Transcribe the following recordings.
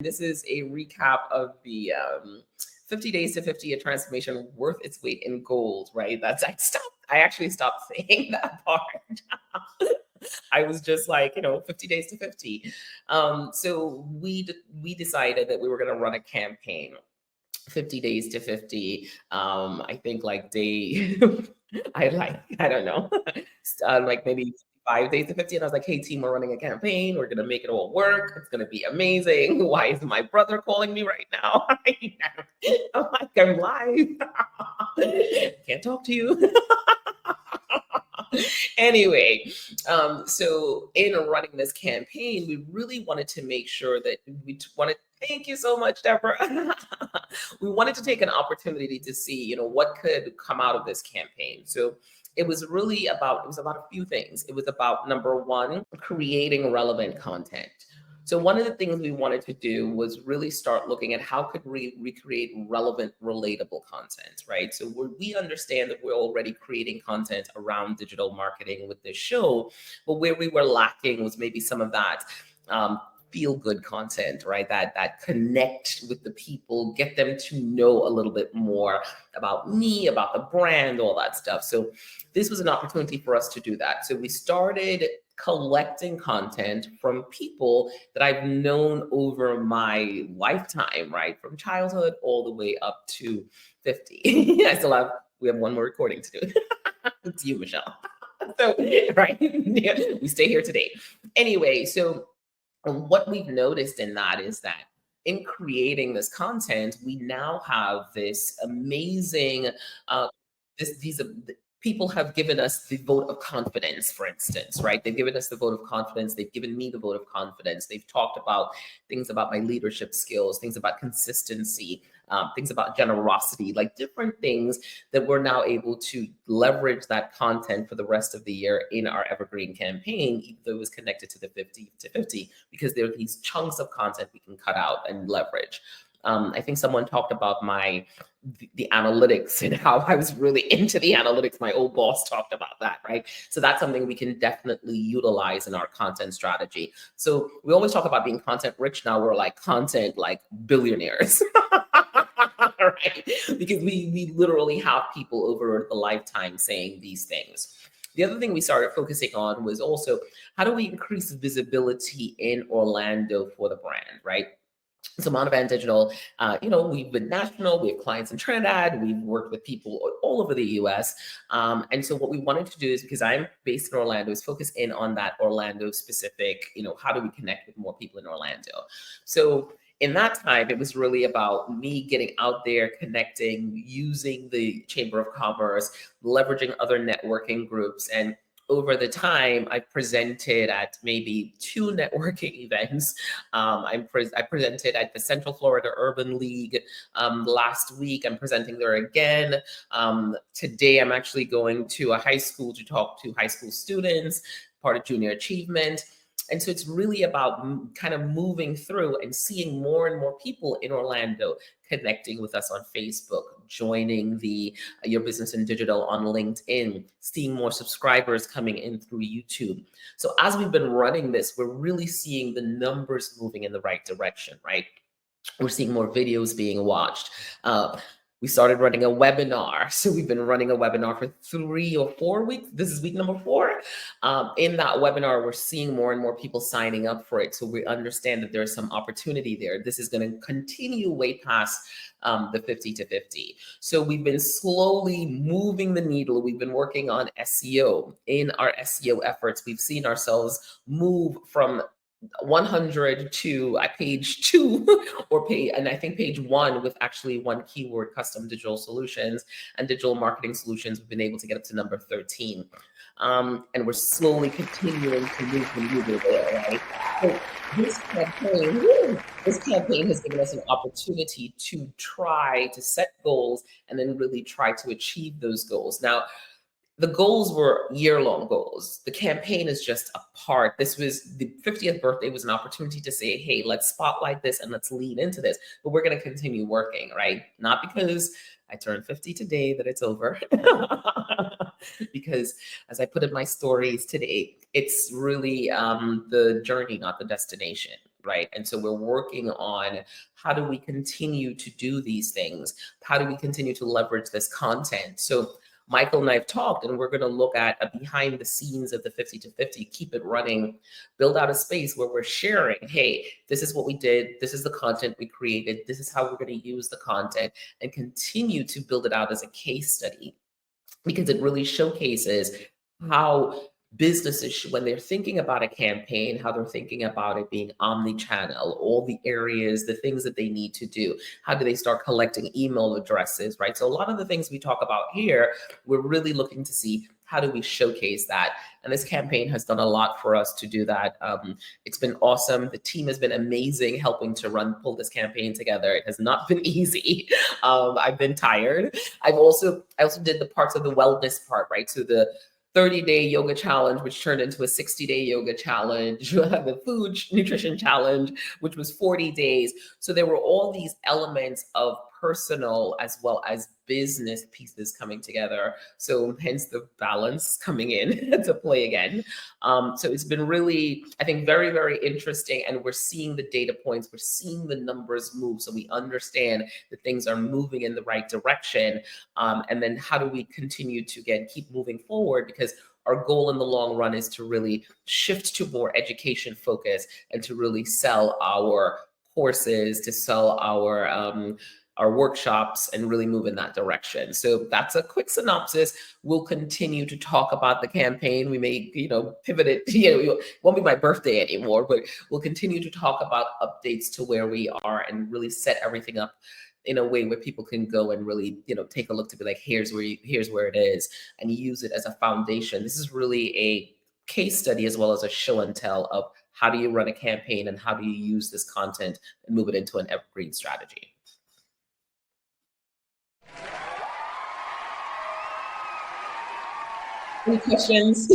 This is a recap of the 50 days to 50, a transformation worth its weight in gold, right? I actually stopped saying that part. I was just like, 50 days to 50. So we decided that we were going to run a campaign, 50 days to 50. I think like day, I don't know, like maybe 5 days to 50. And I was like, hey, team, we're running a campaign. We're going to make it all work. It's going to be amazing. Why is my brother calling me right now? I'm like, I'm live. Can't talk to you. Anyway, so in running this campaign, we really wanted to make sure that thank you so much, Deborah. We wanted to take an opportunity to see, what could come out of this campaign. So it was about a few things. It was about, number one, creating relevant content. So one of the things we wanted to do was really start looking at how could we recreate relevant, relatable content, right? So we understand that we're already creating content around digital marketing with this show, but where we were lacking was maybe some of that feel good content, right? That connect with the people, get them to know a little bit more about me, about the brand, all that stuff. So this was an opportunity for us to do that. So we started collecting content from people that I've known over my lifetime, right? From childhood all the way up to 50. We have one more recording to do. It's you, Michelle. So, right. Yeah, we stay here today. Anyway, so what we've noticed in that is that in creating this content, we now have this amazing, these people have given us the vote of confidence, for instance, right? They've given us the vote of confidence. They've given me the vote of confidence. They've talked about things about my leadership skills, things about consistency, things about generosity, like different things that we're now able to leverage that content for the rest of the year in our evergreen campaign, even though it was connected to the 50 to 50, because there are these chunks of content we can cut out and leverage. I think someone talked about the analytics and how I was really into the analytics. My old boss talked about that, right? So that's something we can definitely utilize in our content strategy. So we always talk about being content rich. Now we're like content like billionaires. Right? Because we literally have people over the lifetime saying these things. The other thing we started focusing on was also how do we increase visibility in Orlando for the brand, right? So Monovan Digital, we've been national, we have clients in Trinidad, we've worked with people all over the US. And so what we wanted to do is, because I'm based in Orlando, is focus in on that Orlando specific, how do we connect with more people in Orlando? So in that time, it was really about me getting out there, connecting, using the Chamber of Commerce, leveraging other networking groups. And over the time, I presented at maybe 2 networking events. I presented at the Central Florida Urban League last week. I'm presenting there again. Today, I'm actually going to a high school to talk to high school students, part of Junior Achievement. And so it's really about kind of moving through and seeing more and more people in Orlando connecting with us on Facebook, joining the Your Business in Digital on LinkedIn, seeing more subscribers coming in through YouTube. So as we've been running this, we're really seeing the numbers moving in the right direction, right? We're seeing more videos being watched. We started running a webinar. So we've been running a webinar for 3 or 4 weeks. This is week number 4. In that webinar, we're seeing more and more people signing up for it. So we understand that there's some opportunity there. This is going to continue way past the 50 to 50. So we've been slowly moving the needle. We've been working on SEO. In our SEO efforts, we've seen ourselves move from 100 to page 2 and I think page 1 with actually one keyword, custom digital solutions and digital marketing solutions. We've been able to get up to number 13. And we're slowly continuing to move the needle there, right? So this campaign has given us an opportunity to try to set goals and then really try to achieve those goals. Now, the goals were year-long goals. The campaign is just a part. This was the 50th birthday was an opportunity to say, hey, let's spotlight this and let's lean into this. But we're going to continue working, right? Not because I turned 50 today that it's over. Because as I put in my stories today, it's really the journey, not the destination. right? And so we're working on how do we continue to do these things? How do we continue to leverage this content? So Michael and I have talked, and we're going to look at a behind the scenes of the 50 to 50, keep it running, build out a space where we're sharing, hey, this is what we did, this is the content we created, this is how we're going to use the content, and continue to build it out as a case study, because it really showcases how businesses, when they're thinking about a campaign, how they're thinking about it being omni-channel, all the areas, the things that they need to do. How do they start collecting email addresses, right? So a lot of the things we talk about here, we're really looking to see how do we showcase that. And this campaign has done a lot for us to do that. It's been awesome. The team has been amazing helping to pull this campaign together. It has not been easy. I've been tired. I also did the parts of the wellness part, right? So the 30-day yoga challenge, which turned into a 60-day yoga challenge, the food nutrition challenge, which was 40 days. So there were all these elements of personal as well as business pieces coming together. So hence the balance coming in to play again. So it's been really, I think, very, very interesting. And we're seeing the data points, we're seeing the numbers move. So we understand that things are moving in the right direction. And then how do we continue to, again, keep moving forward? Because our goal in the long run is to really shift to more education focus and to really sell our courses, to sell our workshops, and really move in that direction. So that's a quick synopsis. We'll continue to talk about the campaign. We may, pivot it, it won't be my birthday anymore, but we'll continue to talk about updates to where we are and really set everything up in a way where people can go and really, take a look to be like, here's where it is, and use it as a foundation. This is really a case study as well as a show and tell of how do you run a campaign and how do you use this content and move it into an evergreen strategy. Any questions?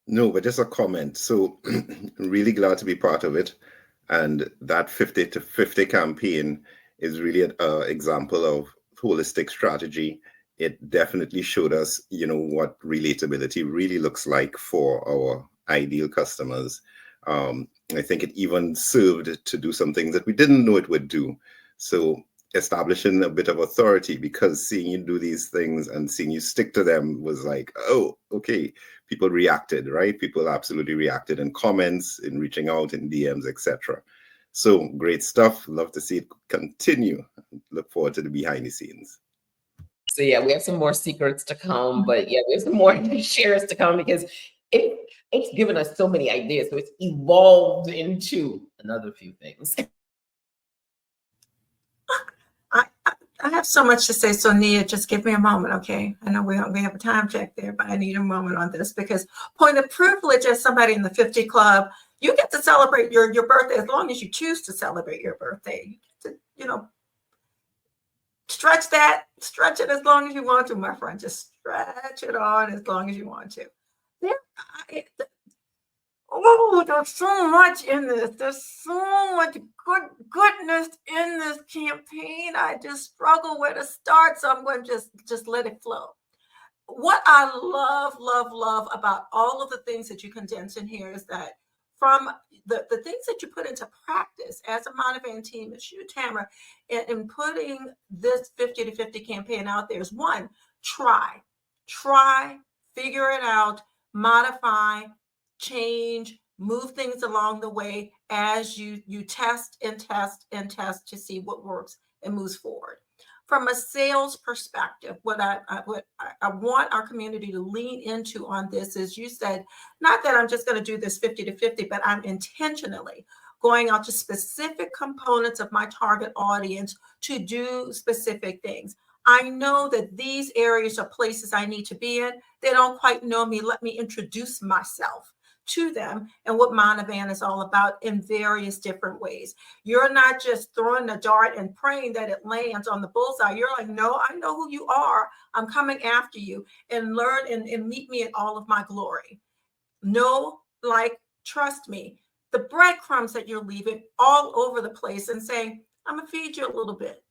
No, but just a comment. So really glad to be part of it. And that 50 to 50 campaign is really an example of holistic strategy. It definitely showed us, what relatability really looks like for our ideal customers. I think it even served to do some things that we didn't know it would do. So establishing a bit of authority, because seeing you do these things and seeing you stick to them was like, oh, okay. People reacted, right? People absolutely reacted in comments, in reaching out, in DMs, etc. So great stuff. Love to see it continue. Look forward to the behind the scenes. So yeah, we have some more secrets to come, but yeah, we have some more shares to come because it's given us so many ideas. So it's evolved into another few things. I have so much to say, so Nia, just give me a moment, okay? I know we have a time check there, but I need a moment on this because point of privilege as somebody in the 50 Club, you get to celebrate your birthday as long as you choose to celebrate your birthday. You get to, stretch it as long as you want to, my friend. Just stretch it on as long as you want to. There's so much in this. There's so much goodness in this campaign. I just struggle where to start, so I'm going to just let it flow. What I love about all of the things that you condense in here is that from the things that you put into practice as a Monovan team, as you, Tamara, in putting this 50 to 50 campaign out there is one, try, figure it out, modify, change, move things along the way as you test to see what works and moves forward. From a sales perspective, what I want our community to lean into on this is, you said, not that I'm just going to do this 50 to 50, but I'm intentionally going out to specific components of my target audience to do specific things. I know that these areas are places I need to be in. They don't quite know me. Let me introduce myself to them and what Monovan is all about in various different ways. You're not just throwing a dart and praying that it lands on the bullseye. You're like, no, I know who you are. I'm coming after you, and learn and meet me in all of my glory. Know, like, trust me. The breadcrumbs that you're leaving all over the place and saying, I'm going to feed you a little bit,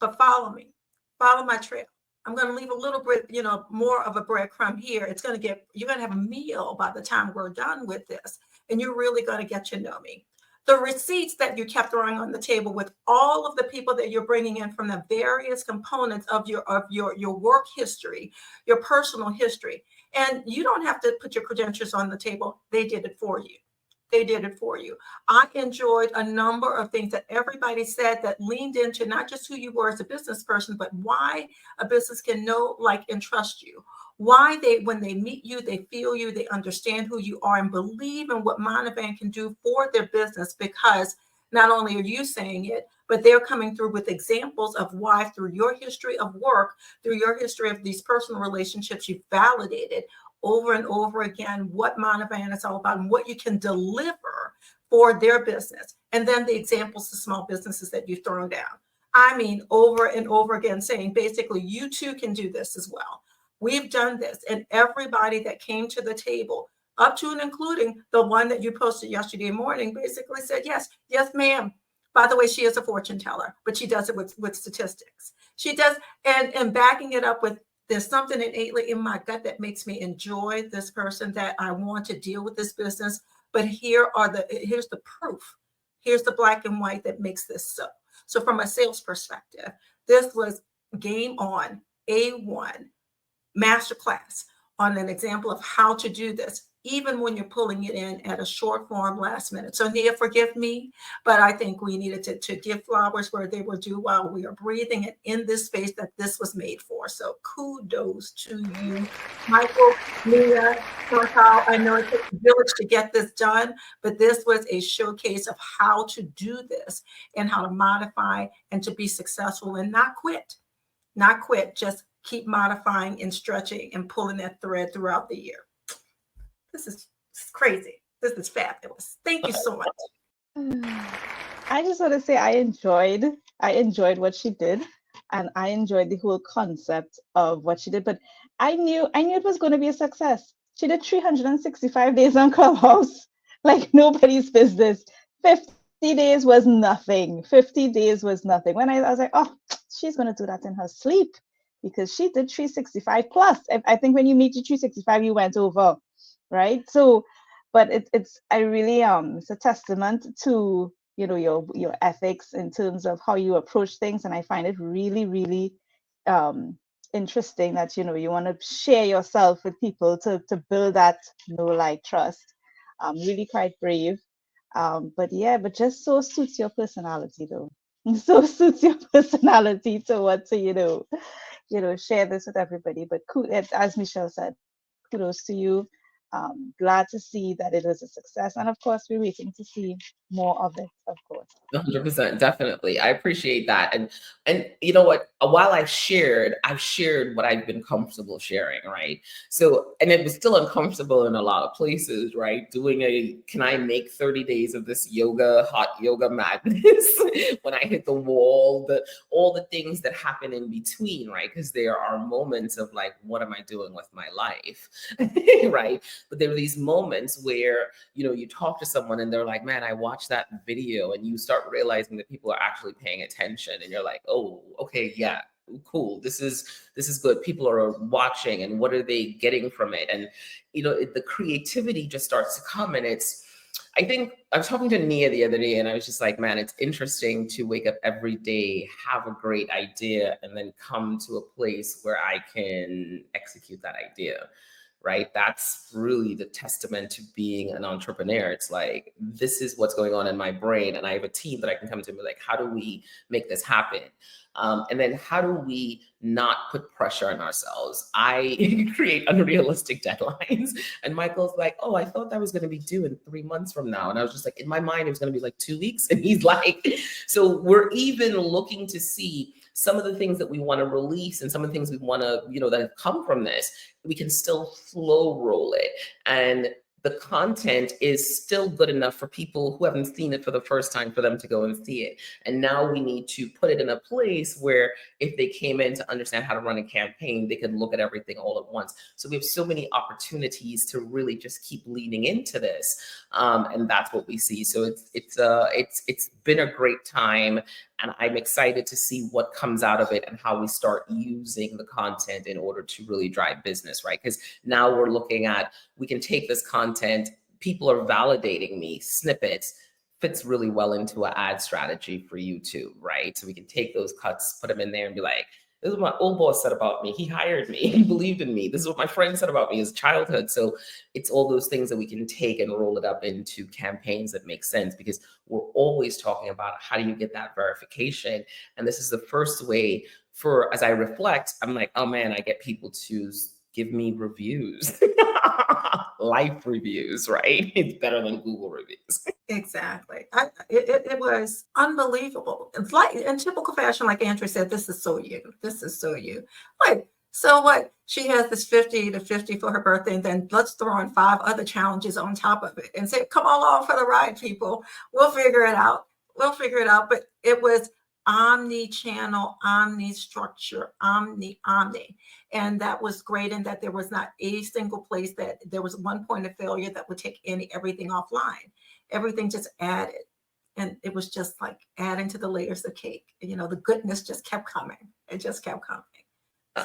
but follow me, follow my trail. I'm going to leave a little bit, more of a breadcrumb here. You're going to have a meal by the time we're done with this. and you're really going to get to know me. The receipts that you kept throwing on the table with all of the people that you're bringing in from the various components of your work history, your personal history. And you don't have to put your credentials on the table. They did it for you. They did it for you. I enjoyed a number of things that everybody said that leaned into not just who you were as a business person, but why a business can know, like, and trust you. Why when they meet you, they feel you, they understand who you are, and believe in what Monovan can do for their business, because not only are you saying it, but they're coming through with examples of why, through your history of work, through your history of these personal relationships, you've validated over and over again what Monovan is all about and what you can deliver for their business. And then the examples of small businesses that you've thrown down. I mean, over and over again, saying basically, you too can do this as well. We've done this. And everybody that came to the table, up to and including the one that you posted yesterday morning, basically said, yes, yes, ma'am. By the way, she is a fortune teller, but she does it with statistics. She does, and backing it up with, there's something innately in my gut that makes me enjoy this person, that I want to deal with this business. But here's the proof. Here's the black and white that makes this so. So from a sales perspective, this was game on, A1, masterclass on an example of how to do this, even when you're pulling it in at a short form last minute. So Nia, forgive me, but I think we needed to give flowers where they were due while we are breathing and in this space that this was made for. So kudos to you, Michael, Nia, Chantal. I know it took a village to get this done, but this was a showcase of how to do this and how to modify and to be successful and not quit, just keep modifying and stretching and pulling that thread throughout the year. This is crazy. This is fabulous. Thank you so much. I just want to say I enjoyed what she did, and I enjoyed the whole concept of what she did. But I knew it was going to be a success. She did 365 days on Clubhouse, like nobody's business. 50 days was nothing. 50 days was nothing. When I was like, oh, she's going to do that in her sleep, because she did 365 plus. I think when you meet your 365, you went over, right? So, but it's I really it's a testament to, you know, your ethics in terms of how you approach things, and I find it really, really interesting that, you know, you want to share yourself with people to build that know, like, trust. Really quite brave. But yeah, but just so suits your personality though. So suits your personality to want to, you know, share this with everybody. But as Michelle said, kudos to you. Glad to see that it was a success. And of course, we're waiting to see more of it, of course. 100%, definitely. I appreciate that. And you know what? While I've shared what I've been comfortable sharing, right? So, and it was still uncomfortable in a lot of places, right? Can I make 30 days of this hot yoga madness when I hit the wall, all the things that happen in between, right? Because there are moments of like, what am I doing with my life? Right? But there are these moments where, you know, you talk to someone and they're like, man, I watched that video, and you start realizing that people are actually paying attention, and you're like, oh, okay, yeah, cool. This is good. People are watching, and what are they getting from it? And, you know, the creativity just starts to come. And I think I was talking to Nia the other day, and I was just like, man, it's interesting to wake up every day, have a great idea, and then come to a place where I can execute that idea. Right? That's really the testament to being an entrepreneur. It's like, this is what's going on in my brain, and I have a team that I can come to and be like, how do we make this happen? And then how do we not put pressure on ourselves? I create unrealistic deadlines. And Michael's like, oh, I thought that was going to be due in 3 months from now. And I was just like, in my mind, it was going to be like 2 weeks. And he's like, so we're even looking to see some of the things that we want to release and some of the things we want to, you know, that have come from this, we can still flow roll it. And the content is still good enough for people who haven't seen it for the first time for them to go and see it. And now we need to put it in a place where if they came in to understand how to run a campaign, they could look at everything all at once. So we have so many opportunities to really just keep leaning into this. And that's what we see. So it's been a great time. And I'm excited to see what comes out of it and how we start using the content in order to really drive business, right? Because now we're looking at, we can take this content, people are validating me, snippets, fits really well into an ad strategy for YouTube, right? So we can take those cuts, put them in there and be like, this is what my old boss said about me. He hired me. He believed in me. This is what my friend said about me as childhood. So it's all those things that we can take and roll it up into campaigns that make sense, because we're always talking about how do you get that verification. And this is the first way for, as I reflect, I'm like, oh man, I get people to give me reviews, life reviews, right? It's better than Google reviews. Exactly. It was unbelievable. It's like in typical fashion, like Andrew said, this is so you. This is so you. Like, so what? She has this 50 to 50 for her birthday, and then let's throw in 5 other challenges on top of it and say, come along for the ride, people. We'll figure it out. We'll figure it out. But it was omni-channel, omni-structure, omni. And that was great in that there was not a single place that there was one point of failure that would take everything offline. Everything just added. And it was just like adding to the layers of cake. You know, the goodness just kept coming. It just kept coming. So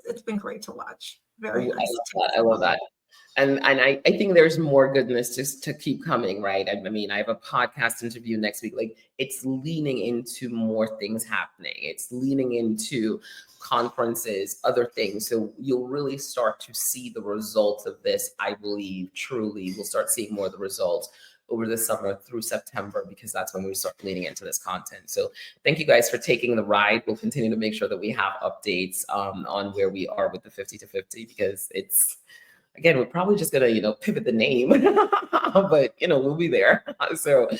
it's been great to watch. Very nice. I love that. And I think there's more goodness just to keep coming, right? I mean, I have a podcast interview next week. Like, it's leaning into more things happening. It's leaning into conferences, other things. So you'll really start to see the results of this. I believe truly we'll start seeing more of the results over the summer through September, because that's when we start leaning into this content. So thank you guys for taking the ride. We'll continue to make sure that we have updates on where we are with the 50 to 50, because it's, again, we're probably just gonna, pivot the name, but we'll be there. So